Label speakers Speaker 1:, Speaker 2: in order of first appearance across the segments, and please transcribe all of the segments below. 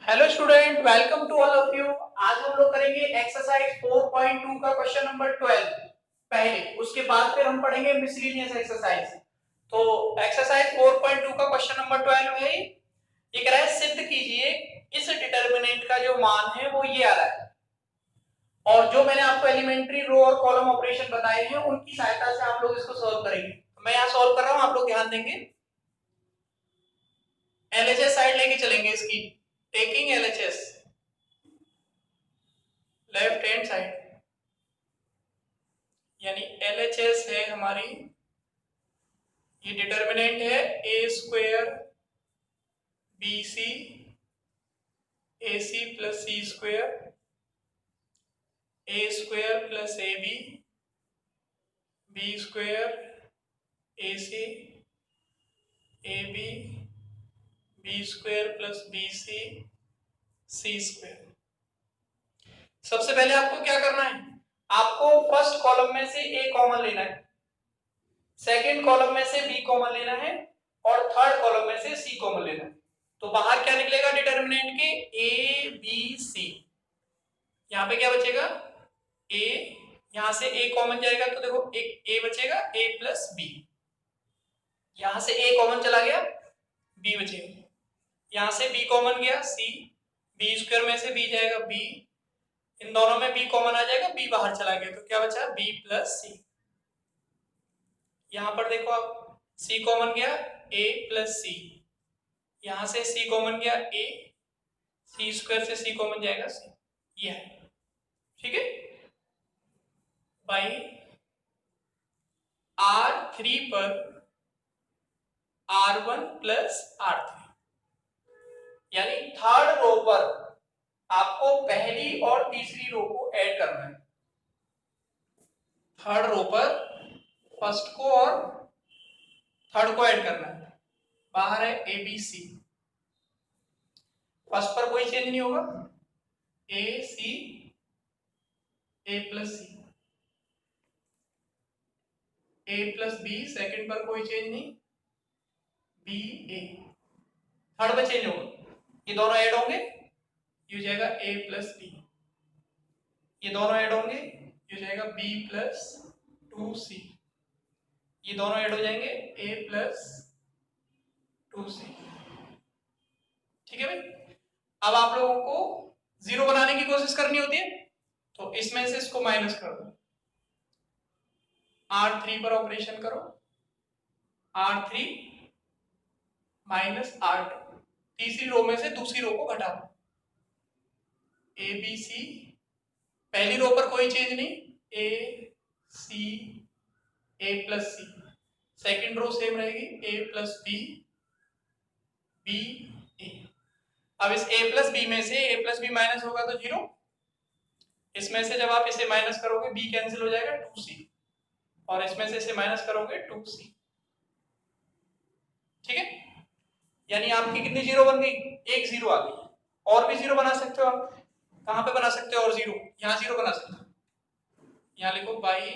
Speaker 1: Hello student, welcome to all of you. आज हम लोग करेंगे एक्सरसाइज 4.2 का क्वेश्चन नंबर 12 पहले, उसके बाद फिर हम पढ़ेंगे मिसलिनियस एक्सरसाइज। तो एक्सरसाइज 4.2 का क्वेश्चन नंबर 12 है। ये कह रहा है सिद्ध कीजिए इस डिटर्मिनेंट का जो मान है वो ये आ रहा है, और जो मैंने आपको एलिमेंट्री रो और कॉलम ऑपरेशन बताए हैं उनकी सहायता से आप लोग इसको सॉल्व करेंगे। तो मैं यहाँ सॉल्व कर रहा हूँ, आप लोग ध्यान देंगे। एलएचएस साइड लेके चलेंगे इसकी, taking LHS left hand side, यानी एलएचएस है हमारी, ये डिटर्मिनेंट है a square b c a c plus c square a square plus a b square a c a b square plus b c square. सबसे पहले आपको क्या करना है, आपको फर्स्ट कॉलम में से ए कॉमन लेना है, सेकंड कॉलम में से बी कॉमन लेना है, और थर्ड कॉलम में से सी कॉमन लेना है। तो बाहर क्या निकलेगा डिटर्मिनेंट के, ए बी सी। यहाँ पे क्या बचेगा, ए, यहां से ए कॉमन जाएगा तो देखो एक ए बचेगा, ए प्लस बी। यहां से ए कॉमन चला गया, बी बचेगा। यहां से बी कॉमन गया, सी, बी स्क्वायर में से बी जाएगा बी, इन दोनों में बी कॉमन आ जाएगा, बी बाहर चला गया तो क्या बचा, बी प्लस सी। यहां पर देखो आप, सी कॉमन गया, ए प्लस सी, यहां से सी कॉमन गया ए, सी स्क्वायर से सी कॉमन जाएगा सी, ये है। ठीक है, बाई R3 पर R1 प्लस R3, यानी थर्ड रो पर आपको पहली और तीसरी रो को ऐड करना है। थर्ड रो पर फर्स्ट को और थर्ड को ऐड करना है। बाहर है ए बी सी, फर्स्ट पर कोई चेंज नहीं होगा, ए सी ए प्लस सी, ए प्लस बी, सेकेंड पर कोई चेंज नहीं, बी ए, थर्ड में चेंज होगा, ये दोनों ऐड होंगे, ये हो जाएगा ए प्लस बी, ये दोनों ऐड होंगे, ये हो जाएगा बी प्लस 2c, ये दोनों ऐड हो जाएंगे ए प्लस 2c। ठीक है भाई, अब आप लोगों को जीरो बनाने की कोशिश करनी होती है, तो इसमें से इसको माइनस कर दो, R3 पर ऑपरेशन करो, R3 माइनस R2, तीसरी रो में से दूसरी रो को घटा दो, ए बी सी, पहली रो पर कोई चेंज नहीं, ए सी ए प्लस सी, सेकेंड रो सेम रहेगी, ए प्लस बी बी ए। अब इस ए प्लस बी में से ए प्लस बी माइनस होगा तो जीरो, इसमें से जब आप इसे माइनस करोगे बी कैंसिल हो जाएगा 2c, और इसमें से इसे माइनस करोगे 2c। ठीक है, यानी आपकी कितनी जीरो बन गई, एक जीरो आ गई। और भी जीरो बना सकते हो आप, कहां पे बना सकते हो और जीरो, यहां जीरो बना सकते हो, यहां लिखो बाई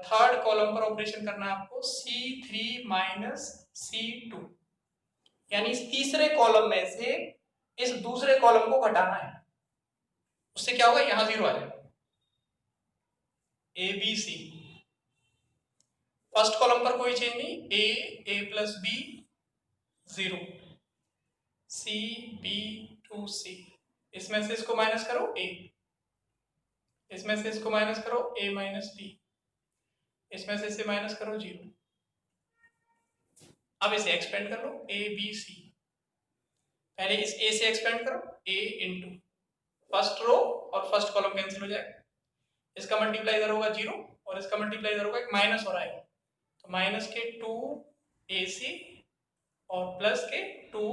Speaker 1: थर्ड कॉलम पर ऑपरेशन करना है आपको, C3 माइनस C2, यानी इस तीसरे कॉलम में से इस दूसरे कॉलम को घटाना है, उससे क्या होगा, यहां जीरो आ जाएगा, a b c, first column पर कोई चेंज नहीं, a plus b zero, c b 2c, इसमें से इसको माइनस करो ए, इसमें से इसको माइनस करो ए माइनस बी, इसमें से इसे माइनस करो जीरो। अब इसे एक्सपेंड कर लो, ए बी सी, पहले इस ए से एक्सपेंड करो, ए इंटू फर्स्ट रो और फर्स्ट कॉलम कैंसिल हो जाएगा, इसका मल्टीप्लाई इधर होगा जीरो, और इसका मल्टीप्लाई इधर होगा, एक माइनस हो रहा है, तो माइनस के 2 ए सी और प्लस के 2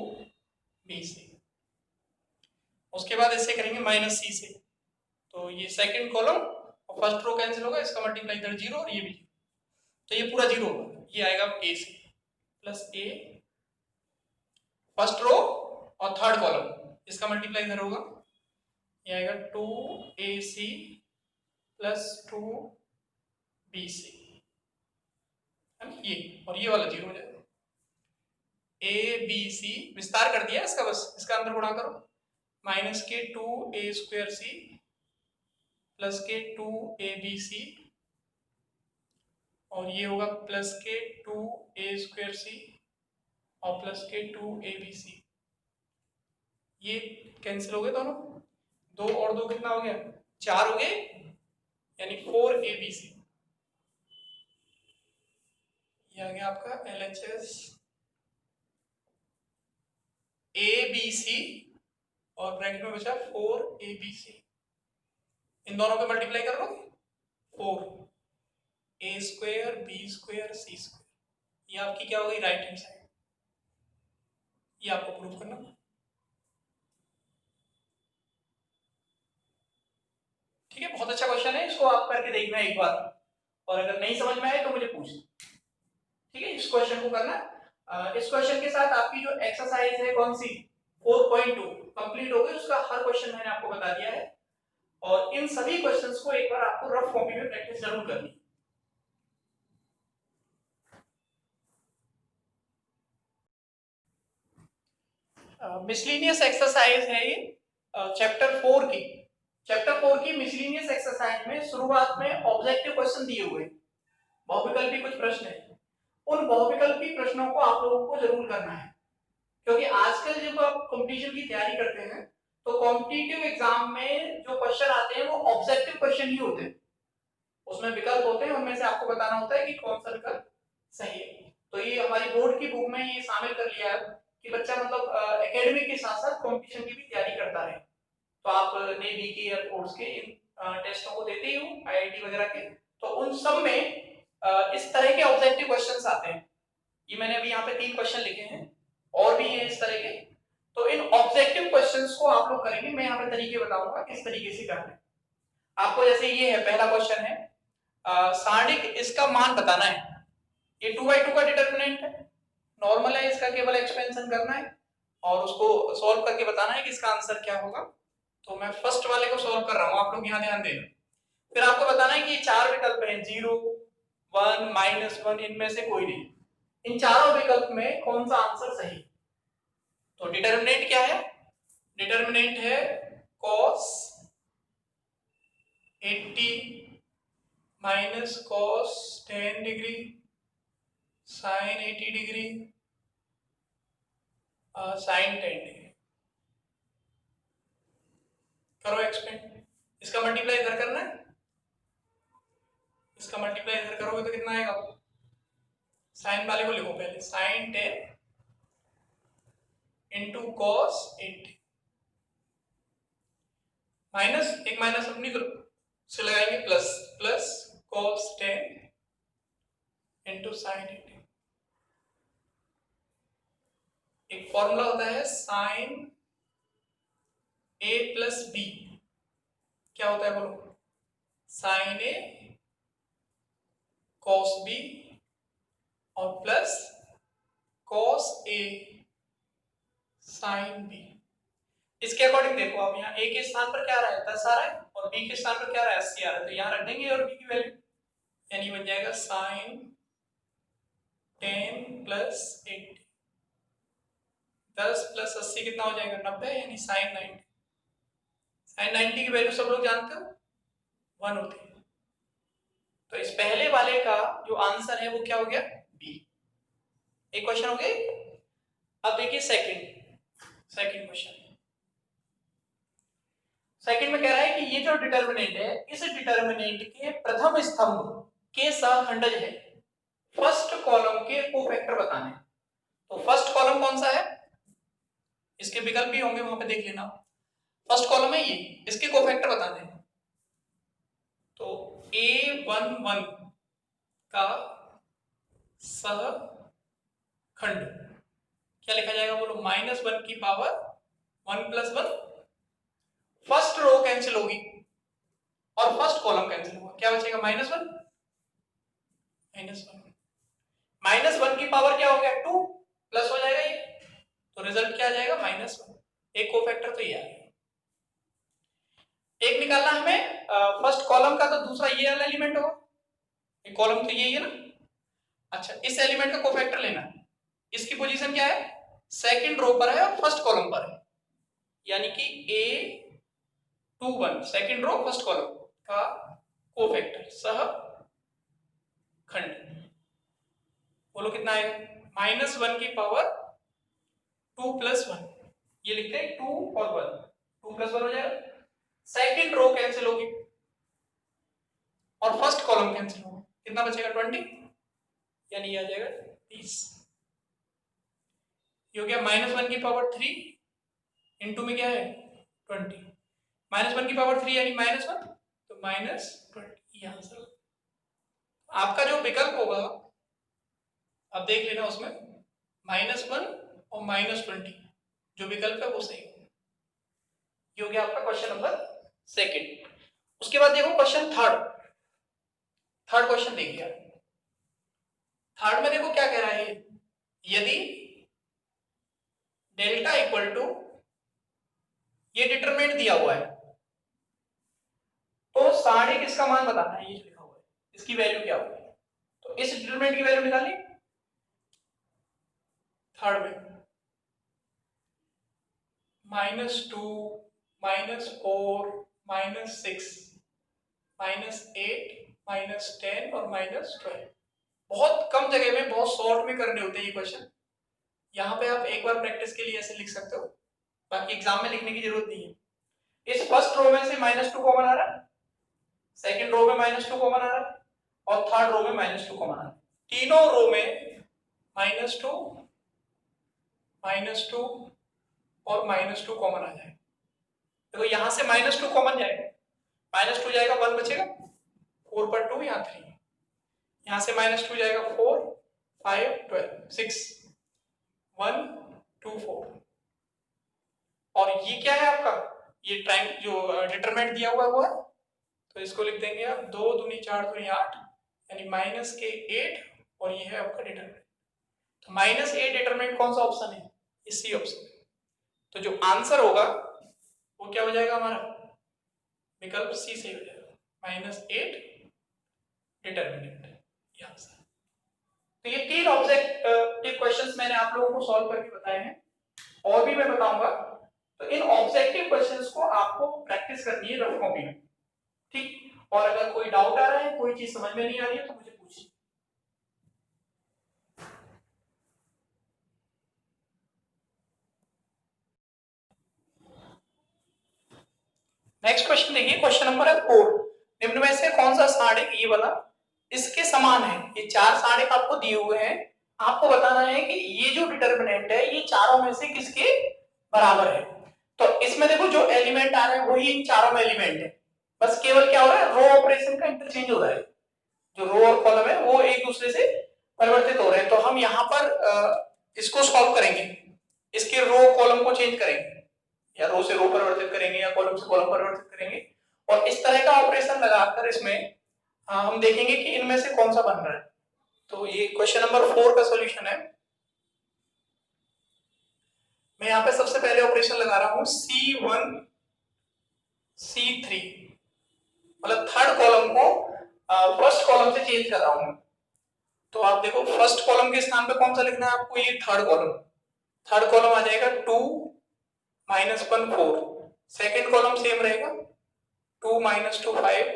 Speaker 1: बी सी। उसके बाद इससे करेंगे माइनस सी से, तो ये सेकंड कॉलम और फर्स्ट रो कैंसिल होगा, इसका मल्टीप्लाई इधर जीरो और ये भी, तो ये पूरा जीरो होगा, ये आएगा ए सी प्लस ए, फर्स्ट रो और थर्ड कॉलम, इसका मल्टीप्लाई इधर होगा, ये आएगा 2ac प्लस 2bc, ये, और ये वाला जीरो हो जाएगा, ए बी सी विस्तार कर दिया इसका, बस इसका अंदर गुणा करो, माइनस के 2a² प्लस के 2abc और ये होगा प्लस के 2a² और प्लस के 2abc। ये कैंसिल हो गए दोनों, 2 और 2 कितना हो गया, 4 हो गए, यानी 4abc। ये आ गया आपका LHS ABC और ब्रैकेट में बचा 4abc। इन दोनों पे मल्टीप्लाई कर लो, 4a² b² c²। ये आपकी क्या हो गई, राइट हैंड साइड। ये आपको प्रूव करना। ठीक है, बहुत अच्छा क्वेश्चन है, इसको आप करके देखना एक बार, और अगर नहीं समझ में आए तो मुझे पूछना। ठीक है, इस क्वेश्चन को करना। इस क्वेश्चन के साथ आपकी जो एक्सरसाइज है कौन सी 4.2 कंप्लीट हो गई। उसका हर क्वेश्चन मैंने आपको बता दिया है, और इन सभी क्वेश्चंस को एक बार आपको रफ कॉपी में प्रैक्टिस जरूर करनी। मिसलिनियस एक्सरसाइज है ये चैप्टर 4 की। चैप्टर 4 की मिसलिनियस एक्सरसाइज में शुरुआत में ऑब्जेक्टिव क्वेश्चन दिए हुए हैं, बहुविकल्पी कुछ प्रश्न है। उन बहुविकल्पी प्रश्नों को आप लोगों को जरूर करना है, क्योंकि आजकल जब आप कंपटीशन की तैयारी करते हैं तो कॉम्पिटिटिव एग्जाम में जो क्वेश्चन आते हैं वो ऑब्जेक्टिव क्वेश्चन ही होते हैं। उसमें विकल्प होते हैं, उनमें से आपको बताना होता है कि कौन सा विकल्प सही है। तो ये हमारी बोर्ड की बुक में ये शामिल कर लिया है कि बच्चा मतलब एकेडमिक के साथ साथ कंपटीशन की भी तैयारी करता रहे। तो आप नेवी की, एयरफोर्स के इन टेस्टों को देते ही हो, IIT वगैरह के, तो उन सब में इस तरह के ऑब्जेक्टिव क्वेश्चंस आते हैं। ये मैंने अभी यहाँ पे 3 क्वेश्चन लिखे हैं, और भी हैं इस तरह के। तो इन ऑब्जेक्टिव क्वेश्चंस को आप लोग करेंगे, मैं यहाँ पे तरीके बताऊंगा किस तरीके से करना है आपको। जैसे ये है, पहला क्वेश्चन है सारणिक इसका मान बताना है। ये 2/2 का डिटरमिनेंट है, नॉर्मल है, इसका केवल एक्सपेंशन करना है और उसको सॉल्व करके बताना है कि इसका आंसर क्या होगा। तो मैं फर्स्ट वाले को सॉल्व कर रहा हूँ, आप लोग यहाँ ध्यान देना। फिर आपको बताना है कि 4 विकल्प हैं, 0, 1, -1, इनमें से कोई नहीं। इन चारों विकल्प में कौन सा आंसर सही। तो डिटरमिनेंट क्या है, डिटरमिनेंट है cos 80 minus cos 10 degree sin 80 degree sin 10 degree. करो एक्सपेंड। इसका मल्टीप्लाई इधर करना है, इसका मल्टीप्लाई इधर करोगे तो कितना आएगा, साइन वाले को लिखो पहले, sin 10 इंटू cos 80 माइनस एक माइनस अपनी तरफ से लगाएंगे, प्लस cos 10 इंटू sin 80। एक फॉर्मूला होता है sin A प्लस B, क्या होता है बोलो, sin A cos B और plus cos A sin B। इसके अकॉर्डिंग देखो, आप यहाँ A के स्थान पर क्या आ रहा है, 10 आ रहा है, और B के स्थान पर क्या आ रहा है, 80 आ रहा है। तो यहाँ रख देंगे और B की वैल्यू, यानी बन जाएगा sin 10 प्लस 80, 10 प्लस 80 कितना हो जाएगा, 90, यानी sin 90। sin 90 की वैल्यू सब लोग जानते हो, 1 होती है। तो इस पहले वाले का जो आंसर है वो क्या हो गया, बी। एक क्वेश्चन हो गया। अब देखिए सेकंड क्वेश्चन। सेकंड में कह रहा है कि ये जो डिटरमिनेंट है, इस डिटरमिनेंट के प्रथम स्तंभ के सहखंडज है, फर्स्ट कॉलम के कोफैक्टर बताने। तो फर्स्ट कॉलम कौन सा है, इसके विकल्प भी होंगे, वहां पे देख लेना। फर्स्ट कॉलम है ये, इसके कोफैक्टर बताने। तो A11 का सहखंड क्या लिखा जाएगा बोलो, -1 की पावर 1 + 1। फर्स्ट रो कैंसिल होगी और फर्स्ट कॉलम कैंसिल होगा, क्या बचेगा, -1 -1 की पावर क्या हो गया, 2, प्लस हो जाएगा ये, तो रिजल्ट क्या आ जाएगा, -1। एक कोफैक्टर तो ये आ गया। एक निकालना हमें फर्स्ट कॉलम का, तो दूसरा ये वाला एलिमेंट होगा, एक कॉलम तो यही है ना। अच्छा, इस एलिमेंट का कोफैक्टर लेना है। इसकी पोजीशन क्या है, सेकंड रो पर है और फर्स्ट कॉलम पर है। यानी कि A21 second row first column का कोफैक्टर सह खंड, बोलो कितना आएगा? -1 की पावर 2 + 1, ये लिखते हैं 2 और 1, 2 + 1 हो जाएगा। सेकेंड रो कैंसिल होगी और फर्स्ट कॉलम कैंसिल होगा, कितना बचेगा? 20, यानी ये आ जाएगा 30। ये हो गया -1 की पावर 3 इंटू में क्या है 20, -1 की पावर 3 यानी -1, तो -20 ये आंसर। आपका जो विकल्प होगा अब देख लेना, उसमें -1 और -20 जो विकल्प है वो सही होगा। ये हो गया आपका क्वेश्चन नंबर सेकंड। उसके बाद देखो क्वेश्चन थर्ड क्वेश्चन देखिए। थर्ड में देखो क्या कह रहा है, यदि डेल्टा इक्वल टू, ये डिटरमिनेंट दिया हुआ है, तो साढ़े किसका मान बताना है, ये लिखा हुआ है, इसकी वैल्यू क्या होगी, तो इस डिटरमिनेंट की वैल्यू निकालिए। थर्ड में -2 -4 -6 -8 -10 और -12, बहुत कम जगह में बहुत शॉर्ट में करने होते हैं ये क्वेश्चन। यहाँ पे आप एक बार प्रैक्टिस के लिए ऐसे लिख सकते हो, बाकी एग्जाम में लिखने की जरूरत नहीं है। इस फर्स्ट रो में से -2 कॉमन आ रहा है, सेकंड रो में -2 कॉमन आ रहा है और थर्ड रो में -2 कॉमन आ रहा है। तीनों रो में -2 और -2 कॉमन आ जाएगा। देखो यहां से -2 कॉमन जाएगा, -2 जाएगा 1 बचेगा, 4 पर 2 यहाँ 3, यहां से -2 जाएगा 4 5 12 6 1 2 4, और ये क्या है आपका, ये ट्राइंग जो डिटरमिनेंट दिया हुआ है वो है, तो इसको लिख देंगे आप 2 दूनी 4 दूनी 8, यानी -8, और ये है आपका डिटरमिनेंट। तो -8 डिटरमिनेंट कौन सा ऑप्शन है, सी ऑप्शन। तो जो आंसर होगा वो क्या हो जाएगा, हमारा विकल्प सी से हो जाएगा, -8 डिटरमिनेंट, ये आंसर। तो ये 3 ऑब्जेक्टिव क्वेश्चंस मैंने आप लोगों को सॉल्व करके बताए हैं, और भी मैं बताऊंगा। तो इन ऑब्जेक्टिव क्वेश्चंस को आपको प्रैक्टिस करनी है रफ कॉपी में, ठीक। और अगर कोई डाउट आ रहा है, कोई चीज समझ में नहीं आ रही है, तो मुझे पूछिए। नेक्स्ट क्वेश्चन देखिए, क्वेश्चन नंबर 4, निम्न में से कौन सा सारणिक, ये वाला, इसके समान है। ये 4 सारणिक आपको दिए हुए हैं, आपको बताना है कि ये जो डिटरमिनेंट है ये चारों में से किसके बराबर है। तो इसमें देखो जो एलिमेंट आ रहे हैं वही इन चारों में एलिमेंट है, बस केवल क्या हो रहा है, रो ऑपरेशन का इंटरचेंज हो रहा है, जो रो और कॉलम है वो एक दूसरे से परिवर्तित हो रहे हैं। तो हम यहाँ पर इसको सॉल्व करेंगे, इसके रो कॉलम को चेंज करेंगे, या रो से रो परिवर्तित करेंगे या कॉलम से कॉलम परिवर्तित करेंगे, और इस तरह का ऑपरेशन लगाकर इसमें हम देखेंगे कि इनमें से कौन सा बन रहा है। तो ये क्वेश्चन नंबर 4 का सॉल्यूशन है। मैं यहाँ पे सबसे पहले ऑपरेशन लगा रहा हूं C1 C3, मतलब थर्ड कॉलम को फर्स्ट कॉलम से चेंज कर रहा हूं। तो आप देखो फर्स्ट कॉलम के स्थान पे कौन सा लिखना है आपको, ये थर्ड कॉलम आ जाएगा 2 -1 4, सेकेंड कॉलम सेम रहेगा 2 -2 5,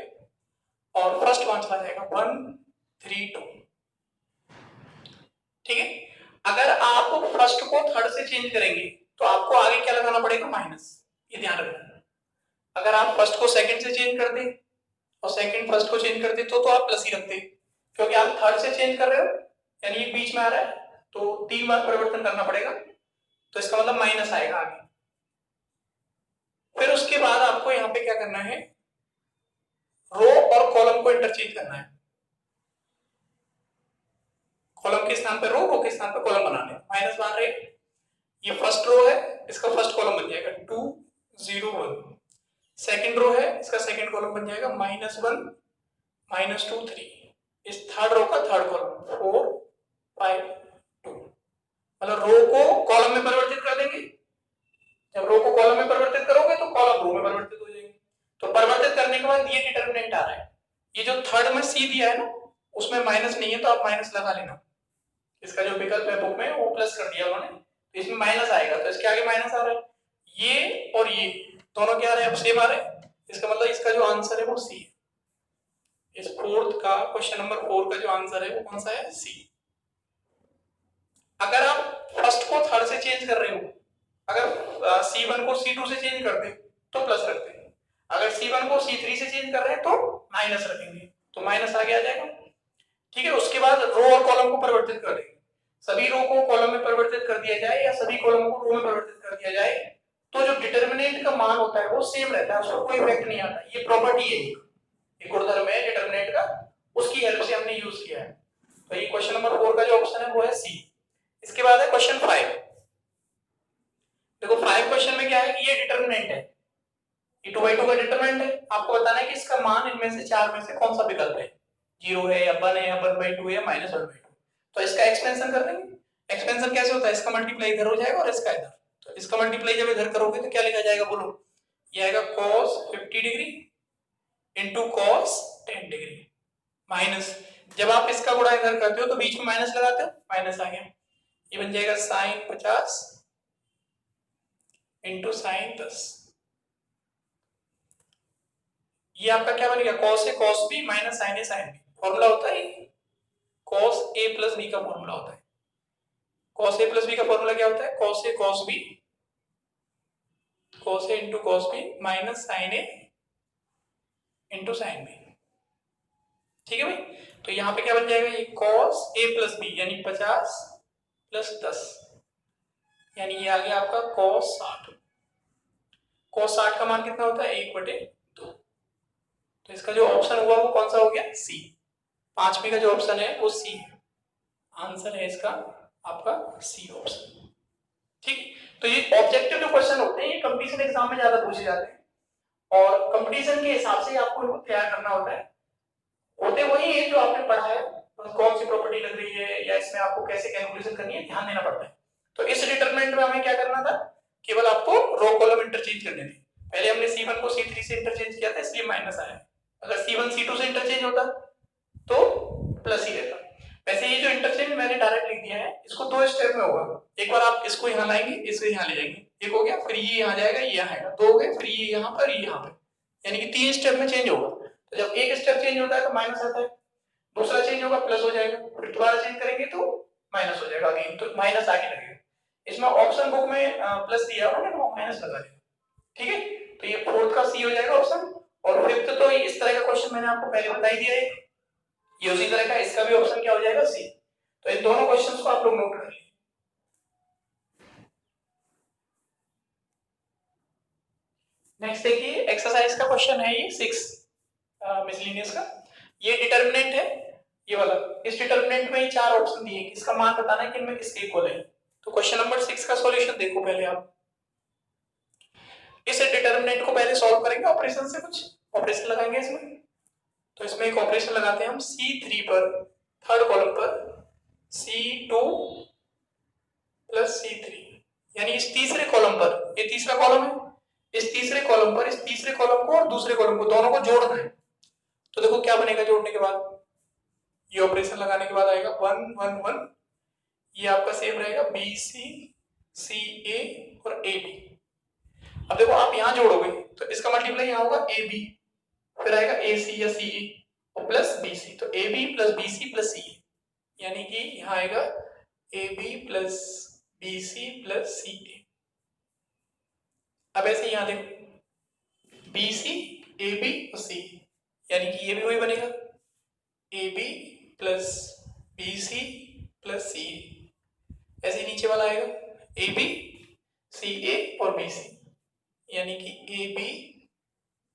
Speaker 1: और फर्स्ट कौन सा आ जाएगा 1 3 2, ठीक है। अगर आप फर्स्ट को थर्ड से चेंज करेंगे तो आपको आगे क्या लगाना पड़ेगा, माइनस, ये ध्यान रखना। अगर आप फर्स्ट को सेकंड से चेंज कर दे और सेकंड फर्स्ट को चेंज कर दे तो आप प्लस ही रखते, क्योंकि आप थर्ड से चेंज कर रहे हो, यानी ये बीच में आ रहा है, तो 3 बार परिवर्तन करना पड़ेगा, तो इसका मतलब माइनस आएगा आगे। फिर उसके बाद आपको यहाँ पे क्या करना है, रो और कॉलम को इंटरचेंज करना है, कॉलम के स्थान पे रो के स्थान पे कॉलम बनाने, माइनस मान रहे, ये फर्स्ट रो है, इसका फर्स्ट कॉलम बन जाएगा 2 0 1, सेकंड रो है, इसका सेकंड कॉलम बन जाएगा -1 -2 3, इस थर्ड रो का थर्ड कॉलम 4 5 2, मतलब रो को कॉलम में परिवर्तित कर देंगे। जब रो को कॉलम में परिवर्तित करोगे तो कॉलम रो में परिवर्तित हो जाएंगे। तो परिवर्तित करने के बाद ये डिटरमिनेंट आ रहा है, ये जो थर्ड में सी दिया है ना उसमें माइनस नहीं है, तो आप माइनस लगा लेना। इसका जो विकल्प है बुक में वो प्लस कर दिया उन्होंने, तो इसमें माइनस आएगा, तो इसके आगे माइनस आ रहा है, ये और ये दोनों क्या आ रहे हैं, अब सेम आ रहे हैं। इसका मतलब इसका जो आंसर है वो सी है। इस फोर्थ का क्वेश्चन नंबर 4 का जो आंसर है वो कौन सा है, सी। अगर आप फर्स्ट को थर्ड से चेंज कर रहे हो, अगर C1 को C2 से चेंज करते तो प्लस रखते हैं, अगर C1 को C3 से चेंज कर रहे हैं तो माइनस रखेंगे, तो माइनस आगे आ जाएगा। ठीक है, उसके बाद रो और कॉलम को परिवर्तित कर देंगे। सभी रो को कॉलम में परिवर्तित कर दिया जाए या सभी कॉलम को रो में परिवर्तित कर दिया जाए तो जो डिटरमिनेंट का मान होता है वो सेम रहता है, उसको कोई इफेक्ट नहीं आता। ये प्रॉपर्टी है एक गुणधर्म है डिटरमिनेंट का, उसकी हेल्प से हमने यूज किया है। तो ये क्वेश्चन नंबर 4 का जो ऑप्शन है वो है सी। इसके बाद है क्वेश्चन 5। देखो 5 क्वेश्चन में क्या है कि ये डिटरमिनेंट है, ये 2/2 का डिटरमिनेंट है। आपको बताना है कि इसका मान इनमें से चार में से कौन सा विकल्प है, 0 है या 1 है या 1/2 है या -1/2। तो इसका एक्सपेंशन कर देंगे। एक्सपेंशन कैसे होता है, इसका मल्टीप्लाई इधर हो जाएगा और इसका इधर। तो इसका मल्टीप्लाई जब इधर करोगे तो क्या लिखा जाएगा बोलो, ये आएगा cos 50 degree into cos 10 degree minus, जब आप इसका गुणा इधर करते हो तो बीच में माइनस लगाते हो, माइनस आ गया। ये बन जाएगा sin 50 इनटू sin 10। ये आपका क्या बनेगा, cos a cos b minus sin a sin b। Formula होता है cos a प्लस b का फॉर्मूला होता है। cos a प्लस b का फॉर्मूला क्या होता है, cos a cos b, cos a into cos b minus sin a into sin b। ठीक है भाई, तो यहाँ पे क्या बन जाएगा, ये cos a प्लस b यानी 50 प्लस 10, यानी ये आ गया आपका cos 60। cos 60 का मान कितना होता है, 1/2। तो इसका जो ऑप्शन हुआ वो कौन सा हो गया, सी। पांचवी का जो ऑप्शन है वो सी है, आंसर है इसका आपका सी ऑप्शन। ठीक, तो ये ऑब्जेक्टिव जो क्वेश्चन होते हैं ये कंपटीशन एग्जाम में ज्यादा पूछे जाते हैं और कंपटीशन के हिसाब से आपको इनको तैयार करना होता है। होते वही है जो आपने पढ़ा है, तो कौन सी प्रॉपर्टी लग रही है या इसमें आपको कैसे कैलकुलेशन करनी है ध्यान देना पड़ता है। तो इस डिटरमिनेंट में हमें क्या करना था, केवल आपको रो कॉलम इंटरचेंज करने थे। पहले हमने C1 को C3 से इंटरचेंज किया था इसलिए माइनस आया, अगर C1 C2 से इंटरचेंज होता तो प्लस ही रहता। वैसे ये जो इंटरचेंज मैंने डायरेक्ट लिख दिया है इसको दो स्टेप में होगा। एक बार आप इसको यहाँ लाएंगे, इसको यहाँ ले जाएंगे, एक हो गया, फिर ये यहाँ जाएगा, ये यहाँ आएगा, दो हो गए, फिर ये यहाँ पर, ये यहाँ पर, यानी कि 3 स्टेप में चेंज होगा। तो जब एक स्टेप चेंज होता है तो माइनस आता है, दूसरा चेंज होगा प्लस हो जाएगा, फिर दोबारा चेंज करेंगे तो माइनस हो जाएगा अगेन, तो माइनस आगे लगेगा। इसमें ऑप्शन बुक में प्लस दिया हुआ है तो माइनस लगा देगा। ठीक है, तो ये फोर्थ का सी हो जाएगा ऑप्शन। और फिफ्थ तो इस तरह का क्वेश्चन मैंने आपको पहले बता ही दिया है, ये उसी तरह का, इसका भी ऑप्शन क्या हो जाएगा, सी। तो इन दोनों क्वेश्चंस को आप लोग नोट कर लीजिए। नेक्स्ट देखिए एक्सरसाइज का क्वेश्चन है ये 6 मिसलेनियस का। ये डिटरमिनेंट है ये वाला, इस डिटरमिनेंट में ही चार ऑप्शन दिए, इसका मान बताना है कि इनमें किसके इक्वल है। तो क्वेश्चन नंबर 6 का सॉल्यूशन देखो पहले आप। इस डिटरमिनेंट को पहले सॉल्व करेंगे ऑपरेशन से, कुछ ऑपरेशन लगाएंगे इसमें। तो इसमें एक ऑपरेशन लगाते हैं हम C3 पर, थर्ड कॉलम पर C2 प्लस C3, यानी इस तीसरे कॉलम पर, ये तीसरा कॉलम है, इस तीसरे कॉलम पर इस तीसरे कॉलम को और दूसरे कॉलम को दोनों को जोड़ना है। तो देखो क्या बनेगा जोड़ने के बाद, ये ऑपरेशन लगाने के बाद आएगा 1 1 1, ये आपका सेम रहेगा BC CA और AB। अब देखो आप यहां जोड़ोगे तो इसका मल्टीप्लाई यहां होगा AB, फिर आएगा AC या CA और प्लस BC, तो AB plus BC plus CA, यानी कि यहां आएगा AB plus BC plus CA। अब ऐसे यहां देखो BC AB और CA, यानी कि ये भी वही बनेगा AB plus BC plus CA। ऐसे नीचे वाला आएगा AB CA और BC, यानी कि AB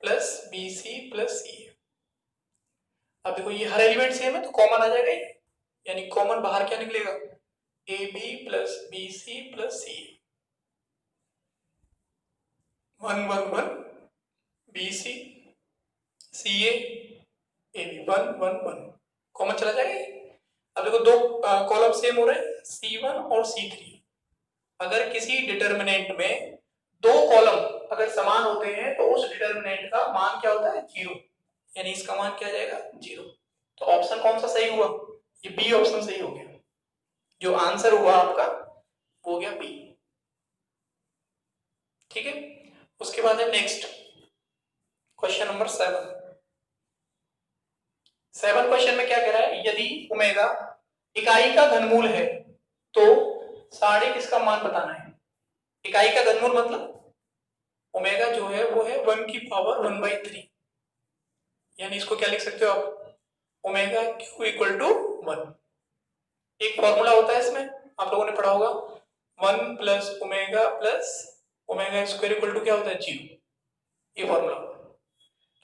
Speaker 1: plus BC plus CA। अब देखो ये हर एलिमेंट सेम है तो कॉमन आ जाएगा ये, यानी कॉमन बाहर क्या निकलेगा, AB plus BC plus CA। 1 1 1 BC CA AB 1 1 1 common चला जाएगा। अब देखो दो कॉलम सेम हो रहे हैं C1 और C3। अगर किसी डिटरमिनेंट में दो कॉलम अगर समान होते हैं तो उस डिटरमिनेंट का मान क्या होता है, 0, यानी इसका मान क्या जाएगा, 0। तो ऑप्शन कौन सा सही हुआ, ये बी ऑप्शन सही हो गया। जो आंसर हुआ आपका वो हो गया बी। ठीक है। ठीक है। उसके बाद है नेक्स्ट क्वेश्चन नंबर 7 क्वेश्चन में क्या कह रहा है, यदि ओमेगा इकाई का घनमूल है तो साढ़े किसका मान बताना है। इकाई का घनमूल मतलब ओमेगा जो है वो है 1 की पावर 1/3, यानी इसको क्या लिख सकते हो आप, ओमेगा क्यू इक्वल टू 1। एक फॉर्मूला होता है इसमें, आप लोगों ने पढ़ा होगा, 1 plus omega square equal to क्या होता है, 0। ये फॉर्मूला।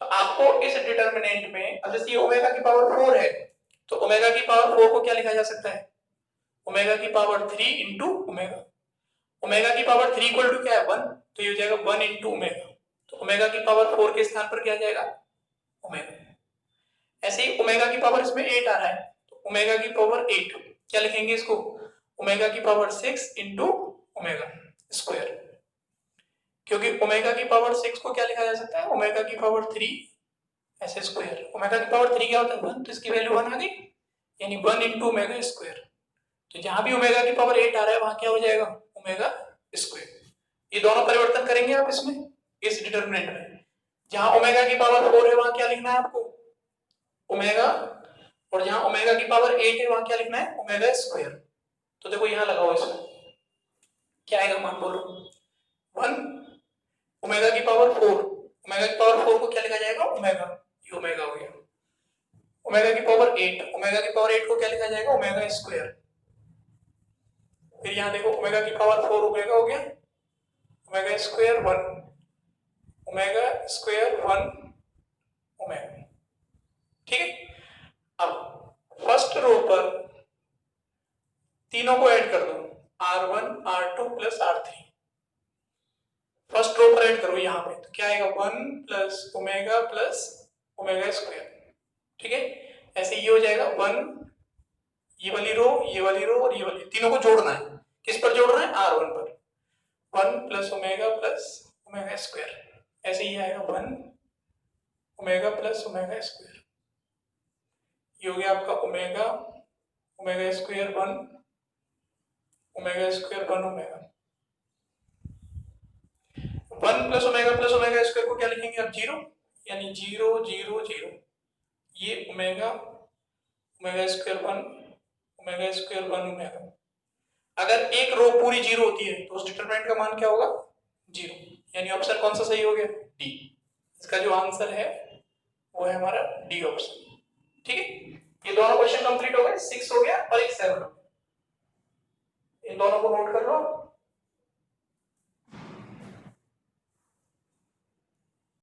Speaker 1: तो आपको इस डिटर्मिनेंट में, अब जैसे ये ओमेगा की पावर 4 है तो ओमेगा की पावर 4 को क्या लिखा जा सकता है, ओमेगा की पावर 3 इंटू ओमेगा। ओमेगा की पावर 3 इक्वल टू क्या है, 1, तो ये हो जाएगा 1 इंटू ओमेगा। तो ओमेगा की पावर 4 के स्थान पर क्या जाएगा, ओमेगा। ऐसे ही ओमेगा की पावर इसमें 8 आ रहा है, तो ओमेगा की पावर 8 क्या लिखेंगे इसको, ओमेगा की पावर 6 इंटू ओमेगा स्क्वायर। क्योंकि ओमेगा की पावर 6 को क्या लिखा जा सकता है, ओमेगा की पावर 3 ऐसे स्क्वायर। ओमेगा की पावर 3 क्या होता है, 1, तो इसकी वैल्यू 1 आ गई, यानी 1 इंटू ओमेगा स्क्वायर। तो जहां भी ओमेगा की पावर 8 आ रहा है वहां क्या हो जाएगा, ओमेगा स्क्वायर। ये दोनों परिवर्तन करेंगे आप इसमें, इस डिटरमिनेंट में। जहां ओमेगा की पावर 4 है वहां क्या लिखना है आपको, ओमेगा, और जहां ओमेगा की पावर 8 है वहां क्या लिखना है, ओमेगा स्क्वायर। तो देखो यहां लगाओ, इसमें क्या आएगा मान बोलो, 1 ओमेगा की पावर 4, ओमेगा की पावर 4 को क्या लिखा जाएगा, ओमेगा, ये ओमेगा हो गया। ओमेगा की पावर 8, ओमेगा की पावर 8 को क्या लिखा जाएगा, ओमेगा स्क्वायर। फिर यहां देखो ओमेगा की पावर 4 ओमेगा हो गया, omega square 1, omega square 1 omega. ठीक है। अब फर्स्ट रो पर तीनों को ऐड कर दो, R1 R2 plus R3। First row पर ऐड करो यहां पे, तो क्या आएगा, 1 प्लस ओमेगा स्क्वायर। ठीक है। ऐसे ये हो जाएगा 1, ये वाली रो और ये वाली, तीनों को जोड़ना है। किस पर जोड़ना है, R1 पर। 1 प्लस ओमेगा स्क्वायर, ऐसे ही आएगा 1 ओमेगा प्लस ओमेगा स्क्वायर। ये हो गया आपका omega square 1 omega square 1 omega. 1 plus omega square को क्या लिखेंगे आप, 0, यानी 0 0 0। ये omega square 1 omega square 1 omega. अगर एक रो पूरी 0 होती है तो उस डिटरमिनेंट का मान क्या होगा, 0। यानी ऑप्शन कौन सा सही हो गया, डी। इसका जो आंसर है वो है हमारा डी ऑप्शन। ठीक है। ये दोनों क्वेश्चन कंप्लीट हो गए, 6 हो गया और एक 7 हो गया। इन दोनों को नोट कर लो।